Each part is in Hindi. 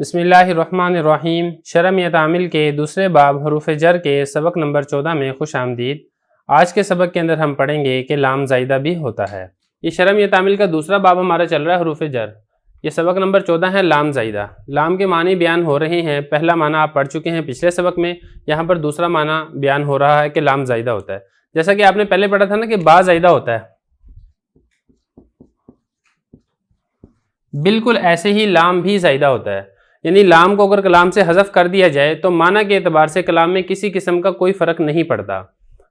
बिस्मिल्लाहिर्रहमानिर्रहीम। शरम या तामिल के दूसरे बाब हरूफ जर के सबक नंबर 14 में खुश आमदीद। आज के सबक के अंदर हम पढ़ेंगे कि लाम ज़ाइदा भी होता है। ये शरम या तामिल का दूसरा बाब हमारा चल रहा है हरूफ जर। ये सबक नंबर 14 है लाम ज़ाइदा। लाम के मानी बयान हो रहे हैं। पहला माना आप पढ़ चुके हैं पिछले सबक में, यहाँ पर दूसरा माना बयान हो रहा है कि लाम ज़ाइदा होता है। जैसा कि आपने पहले पढ़ा था ना कि बा ज़ाइदा होता है, बिल्कुल ऐसे ही लाम भी ज़ाइदा होता है। यानी लाम को अगर कलाम से हज़फ कर दिया जाए तो माना के एतबार से कलाम में किसी किस्म का कोई फ़र्क नहीं पड़ता।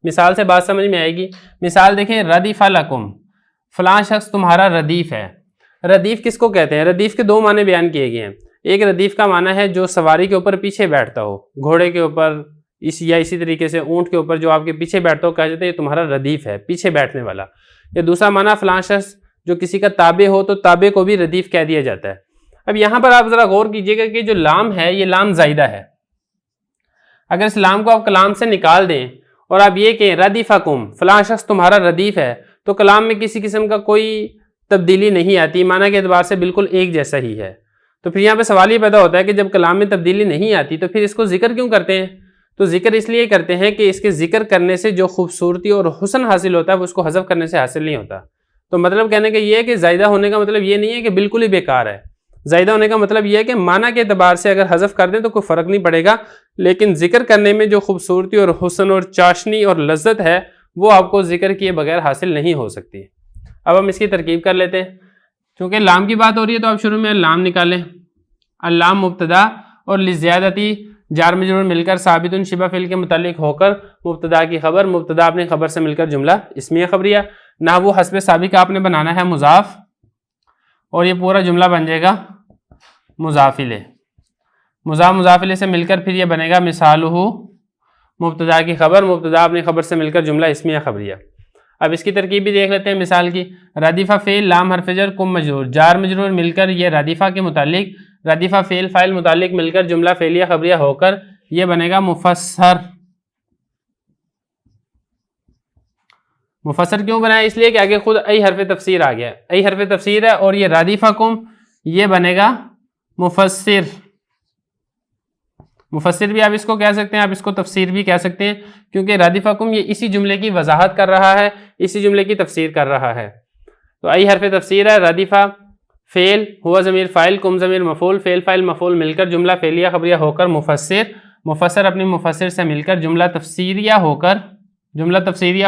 मिसाल से बात समझ में आएगी। मिसाल देखें, रदीफ़ा लकुम, फ़लाँ शख्स तुम्हारा रदीफ़ है। रदीफ़ किसको कहते हैं? रदीफ़ के दो माने बयान किए गए हैं। एक रदीफ़ का माना है जो सवारी के ऊपर पीछे बैठता हो, घोड़े के ऊपर इसी तरीके से ऊँट के ऊपर जो आपके पीछे बैठता हो, कहा जाता है ये तुम्हारा रदीफ़ है, पीछे बैठने वाला। या दूसरा माना फ़लाँ शख्स जो किसी का ताबे हो, तो ताबे को भी रदीफ़ कह दिया जाता है। अब यहां पर आप जरा गौर कीजिएगा कि जो लाम है ये लाम ज़ाइदा है। अगर इस लाम को आप कलाम से निकाल दें और आप ये कहें रदीफ़कुम, फलां शख्स तुम्हारा रदीफ़ है, तो कलाम में किसी किस्म का कोई तब्दीली नहीं आती, माना के एतबार से बिल्कुल एक जैसा ही है। तो फिर यहाँ पे सवाल ये पैदा होता है कि जब कलाम में तब्दीली नहीं आती तो फिर इसको जिक्र क्यों करते हैं? तो जिक्र इसलिए करते हैं कि इसके जिक्र करने से जो खूबसूरती और हुस्न हासिल होता है वो उसको हज़फ करने से हासिल नहीं होता। तो मतलब कहने का ये है कि ज़ाइदा होने का मतलब ये नहीं है कि बिल्कुल ही बेकार है। ज़ाइदा होने का मतलब यह है कि माना के एतबार से अगर हज़फ कर दें तो कोई फ़र्क नहीं पड़ेगा, लेकिन जिक्र करने में जो खूबसूरती और हुस्न और चाशनी और लज्जत है वो आपको जिक्र किए बगैर हासिल नहीं हो सकती। अब हम इसकी तरकीब कर लेते हैं। क्योंकि लाम की बात हो रही है तो आप शुरू में लाम निकालें। अल्लाम मुब्तदा और लिज़्यादती जार मजरूर मिलकर साबितुन शिबा फ़िल के मुतालिक होकर मुब्तदा की खबर, मुब्तदा अपनी खबर से मिलकर जुमला इस्मिया खबरिया। नाहवु हस्बे साबिक आपने बनाना है मुज़ाफ़ और ये पूरा जुमला बन जाएगा मुज़ाफ़िले। मुज़ाफ़िले से मिलकर फिर ये बनेगा मिसालुहु मुब्तदा की खबर, मुब्तदा अपनी खबर से मिलकर जुमला इस्मिया खबरिया। अब इसकी तरकीब भी देख लेते हैं। मिसाल की रदीफ़ा फ़ेल लाम हर्फ़ जर कुम मजरूर, जार मजरूर मिलकर ये रदीफ़ा के मुतालिक, रदीफ़ा फ़ेल फ़ाइल मुतालिक मिलकर जुमला फ़ेलिया खबरिया होकर ये बनेगा मुफ़स्सर। मुफ़स्सर क्यों बनाया? इसलिए कि आगे खुद आई हरफ तफसीर आ गया, आई हरफ तफसीर है और ये रदीफ़ा कुम ये बनेगा मुफ़स्सिर। मुफ़स्सिर भी आप इसको कह सकते हैं, आप इसको तफसीर भी कह सकते हैं, क्योंकि रदीफ़ा कुम ये इसी जुमले की वजाहत कर रहा है, इसी जुमले की तफसीर कर रहा है। तो आई हरफ तफसीर है, रदीफ़ा फ़ेल हुआ ज़मीर फ़ाइल, कुम ज़मीर मफ़ूल, फ़ेल फ़ाइल मफ़ूल मिलकर जुमला फ़ेलिया खबरिया होकर मुफ़स्सिर, मुफ़स्सिर अपनी मुफ़स्सिर से मिलकर जुमला तफसीरिया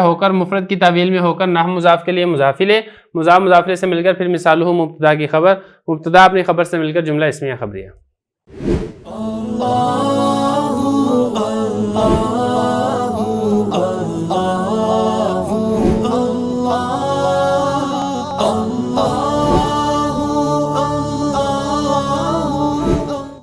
होकर मुफ़रद की तावील में होकर नाह मुज़ाफ़ के लिए मुज़ाफ़िले, मुज़ाफ़िले से मिलकर फिर मिसालुहु मुब्तदा की खबर, मुब्तदा अपनी खबर से मिलकर जुमला इस्मिया खबरिया।